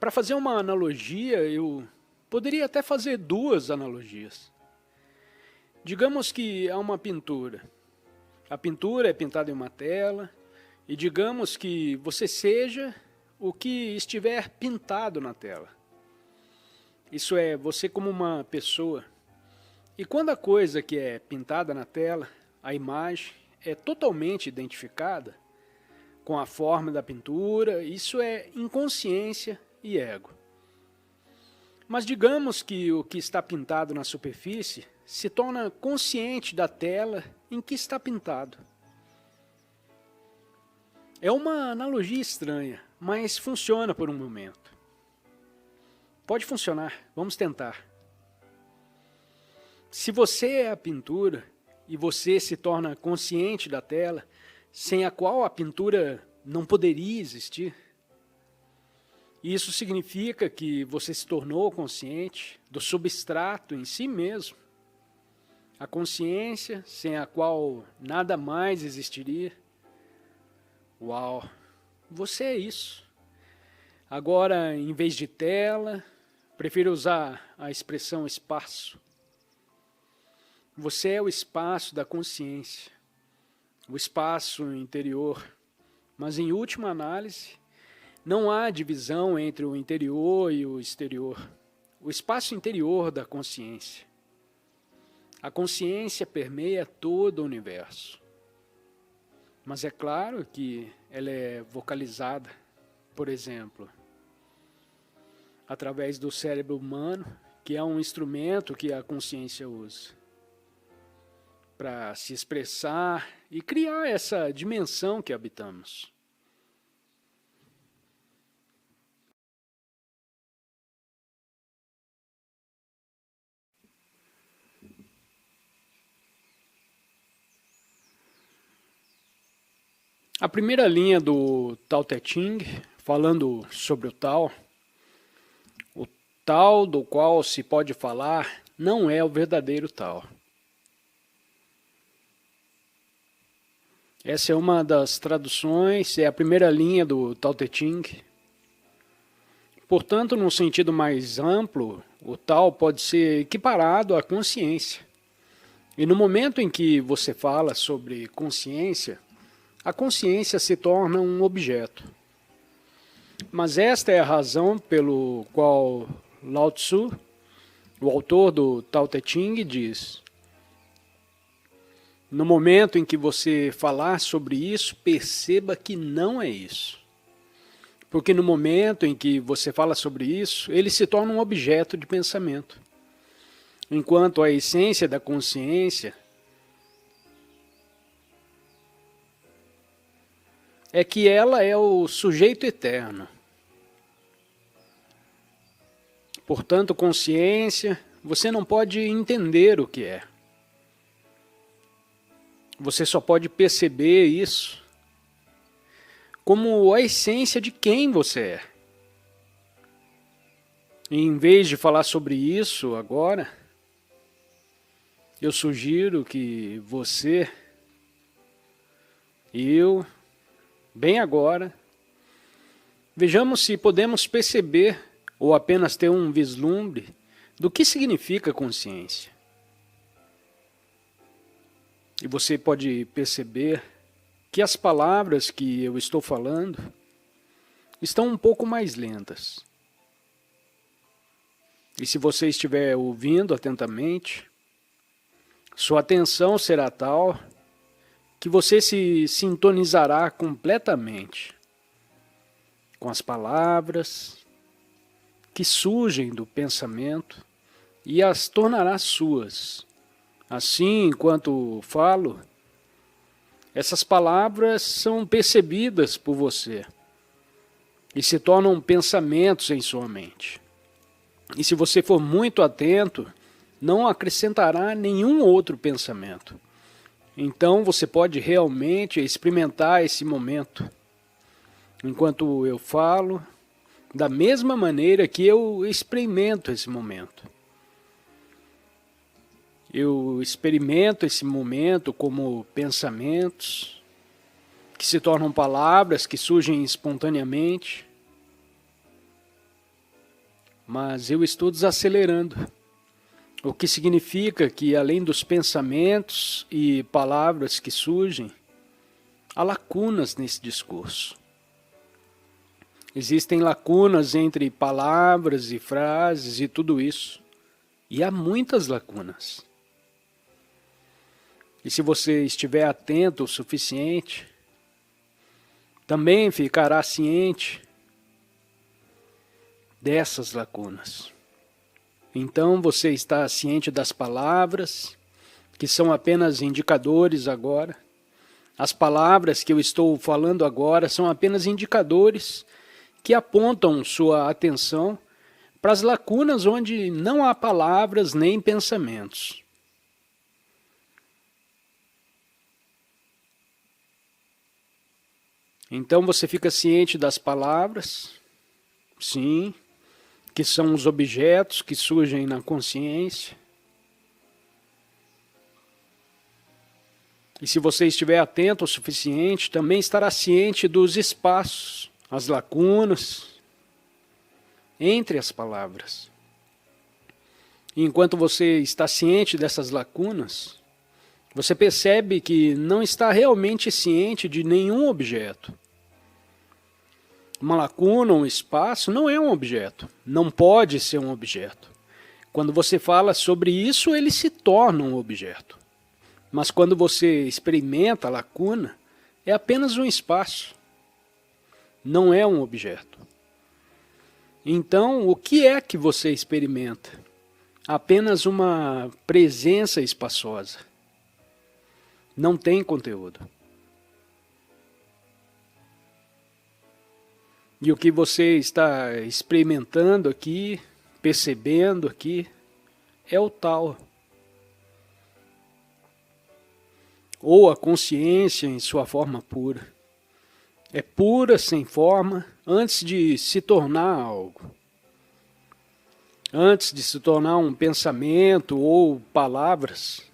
Para fazer uma analogia, eu poderia até fazer duas analogias. Digamos que há uma pintura. A pintura é pintada em uma tela, e digamos que você seja o que estiver pintado na tela. Isso é, você como uma pessoa. E quando a coisa que é pintada na tela, a imagem, é totalmente identificada com a forma da pintura, isso é inconsciência e ego. Mas digamos que o que está pintado na superfície se torna consciente da tela em que está pintado. É uma analogia estranha, mas funciona por um momento. Pode funcionar, vamos tentar. Se você é a pintura e você se torna consciente da tela, sem a qual a pintura não poderia existir, isso significa que você se tornou consciente do substrato em si mesmo, a consciência sem a qual nada mais existiria. Uau, você é isso. Agora, em vez de tela, prefiro usar a expressão espaço. Você é o espaço da consciência, o espaço interior, mas em última análise, não há divisão entre o interior e o exterior. O espaço interior da consciência. A consciência permeia todo o universo. Mas é claro que ela é vocalizada, por exemplo, através do cérebro humano, que é um instrumento que a consciência usa para se expressar e criar essa dimensão que habitamos. A primeira linha do Tao Te Ching, falando sobre o Tao do qual se pode falar não é o verdadeiro Tao. Essa é uma das traduções, é a primeira linha do Tao Te Ching. Portanto, num sentido mais amplo, o Tao pode ser equiparado à consciência. E no momento em que você fala sobre consciência, a consciência se torna um objeto. Mas esta é a razão pelo qual Lao Tzu, o autor do Tao Te Ching, diz: no momento em que você falar sobre isso, perceba que não é isso. Porque no momento em que você fala sobre isso, ele se torna um objeto de pensamento. Enquanto a essência da consciência é que ela é o sujeito eterno. Portanto, consciência, você não pode entender o que é. Você só pode perceber isso como a essência de quem você é. E em vez de falar sobre isso agora, eu sugiro que você, eu, bem agora, vejamos se podemos perceber ou apenas ter um vislumbre do que significa consciência. E você pode perceber que as palavras que eu estou falando estão um pouco mais lentas. E se você estiver ouvindo atentamente, sua atenção será tal que você se sintonizará completamente com as palavras que surgem do pensamento e as tornará suas. Assim, enquanto falo, essas palavras são percebidas por você e se tornam pensamentos em sua mente. E se você for muito atento, não acrescentará nenhum outro pensamento. Então você pode realmente experimentar esse momento, enquanto eu falo, da mesma maneira que eu experimento esse momento. Eu experimento esse momento como pensamentos, que se tornam palavras, que surgem espontaneamente, mas eu estou desacelerando, o que significa que além dos pensamentos e palavras que surgem, há lacunas nesse discurso. Existem lacunas entre palavras e frases e tudo isso, e há muitas lacunas. E se você estiver atento o suficiente, também ficará ciente dessas lacunas. Então você está ciente das palavras, que são apenas indicadores agora. As palavras que eu estou falando agora são apenas indicadores que apontam sua atenção para as lacunas onde não há palavras nem pensamentos. Então você fica ciente das palavras, sim, que são os objetos que surgem na consciência. E se você estiver atento o suficiente, também estará ciente dos espaços, as lacunas, entre as palavras. E enquanto você está ciente dessas lacunas, você percebe que não está realmente ciente de nenhum objeto. Uma lacuna, um espaço, não é um objeto. Não pode ser um objeto. Quando você fala sobre isso, ele se torna um objeto. Mas quando você experimenta a lacuna, é apenas um espaço. Não é um objeto. Então, o que é que você experimenta? Apenas uma presença espaçosa. Não tem conteúdo. E o que você está experimentando aqui, percebendo aqui, é o tal. Ou a consciência em sua forma pura. É pura, sem forma, antes de se tornar algo. Antes de se tornar um pensamento ou palavras.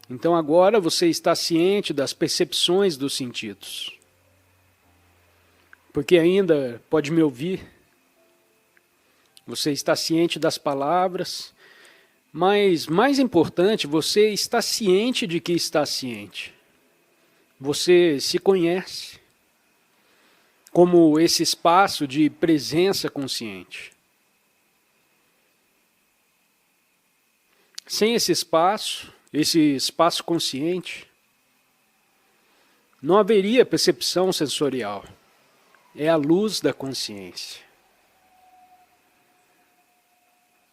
Então agora você está ciente das percepções dos sentidos. Porque ainda pode me ouvir. Você está ciente das palavras, mas mais importante, você está ciente de que está ciente. Você se conhece como esse espaço de presença consciente. Sem esse espaço consciente, não haveria percepção sensorial. É a luz da consciência,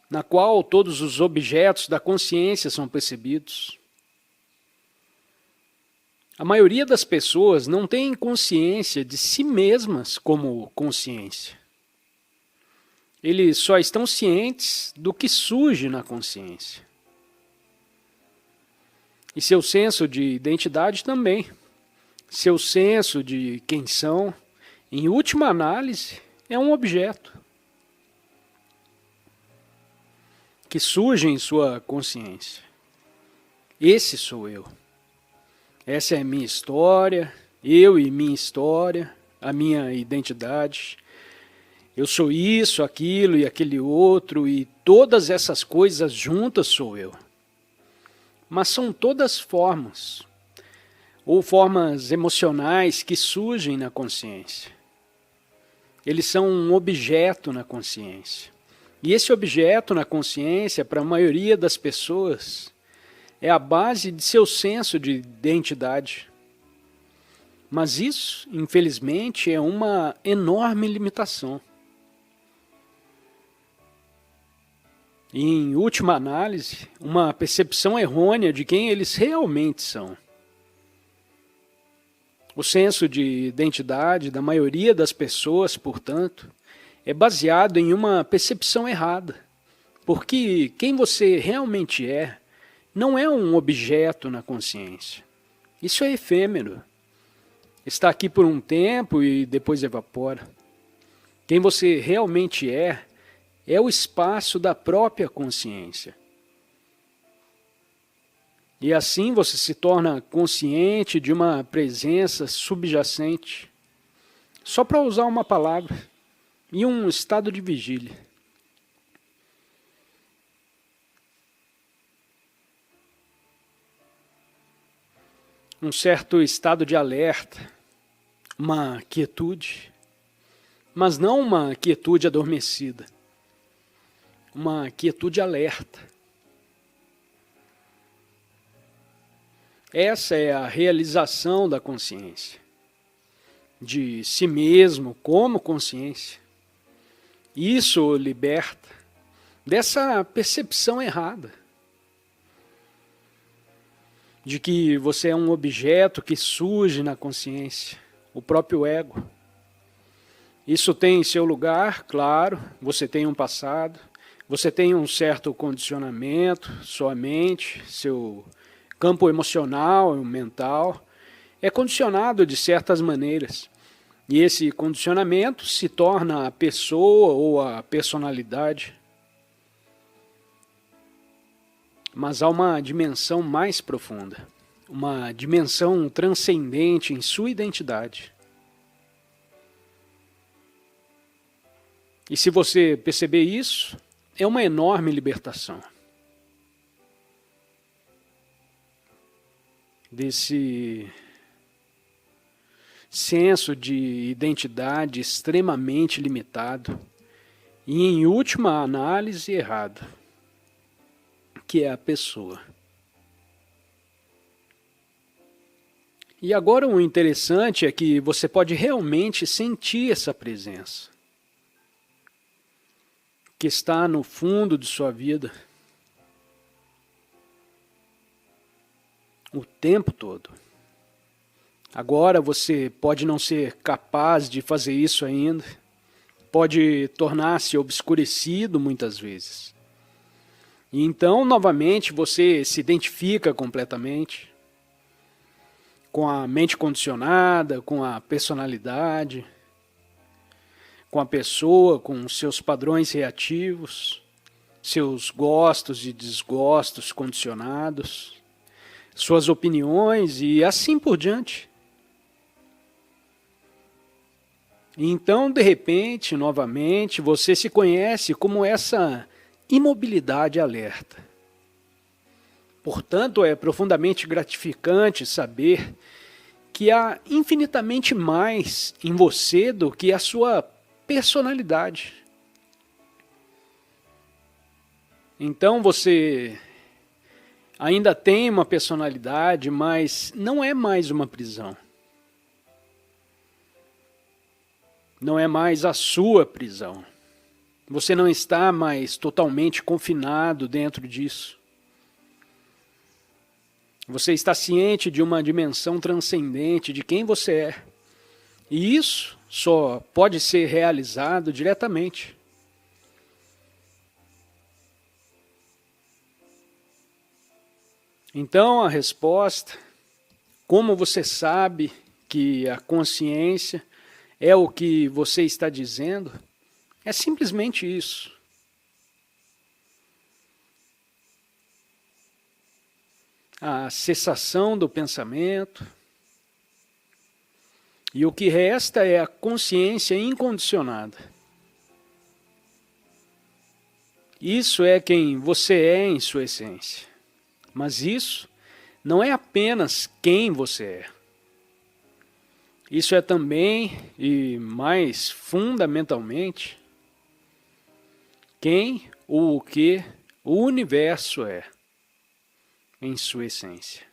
na qual todos os objetos da consciência são percebidos. A maioria das pessoas não tem consciência de si mesmas como consciência. Eles só estão cientes do que surge na consciência. E seu senso de identidade também. Seu senso de quem são, em última análise, é um objeto que surge em sua consciência. Esse sou eu. Essa é a minha história, eu e minha história, a minha identidade. Eu sou isso, aquilo e aquele outro, e todas essas coisas juntas sou eu. Mas são todas formas, ou formas emocionais que surgem na consciência. Eles são um objeto na consciência. E esse objeto na consciência, para a maioria das pessoas, é a base de seu senso de identidade. Mas isso, infelizmente, é uma enorme limitação. E, em última análise, uma percepção errônea de quem eles realmente são. O senso de identidade da maioria das pessoas, portanto, é baseado em uma percepção errada. Porque quem você realmente é, não é um objeto na consciência. Isso é efêmero. Está aqui por um tempo e depois evapora. Quem você realmente é o espaço da própria consciência. E assim você se torna consciente de uma presença subjacente, só para usar uma palavra, em um estado de vigília. Um certo estado de alerta, uma quietude, mas não uma quietude adormecida, uma quietude alerta. Essa é a realização da consciência, de si mesmo como consciência. Isso o liberta dessa percepção errada, de que você é um objeto que surge na consciência, o próprio ego. Isso tem seu lugar, claro, você tem um passado, você tem um certo condicionamento, sua mente, seu campo emocional e mental é condicionado de certas maneiras. E esse condicionamento se torna a pessoa ou a personalidade. Mas há uma dimensão mais profunda, uma dimensão transcendente em sua identidade. E se você perceber isso, é uma enorme libertação desse senso de identidade extremamente limitado e, em última análise, errado, que é a pessoa. E agora o interessante é que você pode realmente sentir essa presença, que está no fundo de sua vida, o tempo todo. Agora você pode não ser capaz de fazer isso ainda, pode tornar-se obscurecido muitas vezes. E então, novamente, você se identifica completamente com a mente condicionada, com a personalidade, com a pessoa, com seus padrões reativos, seus gostos e desgostos condicionados, suas opiniões e assim por diante. E então, de repente, novamente, você se conhece como essa imobilidade alerta. Portanto, é profundamente gratificante saber que há infinitamente mais em você do que a sua personalidade. Então você ainda tem uma personalidade, mas não é mais uma prisão. Não é mais a sua prisão. Você não está mais totalmente confinado dentro disso. Você está ciente de uma dimensão transcendente de quem você é. E isso só pode ser realizado diretamente. Então a resposta, como você sabe que a consciência é o que você está dizendo, é simplesmente isso. A cessação do pensamento, e o que resta é a consciência incondicionada. Isso é quem você é em sua essência. Mas isso não é apenas quem você é. Isso é também, e mais fundamentalmente, quem ou o que o universo é em sua essência.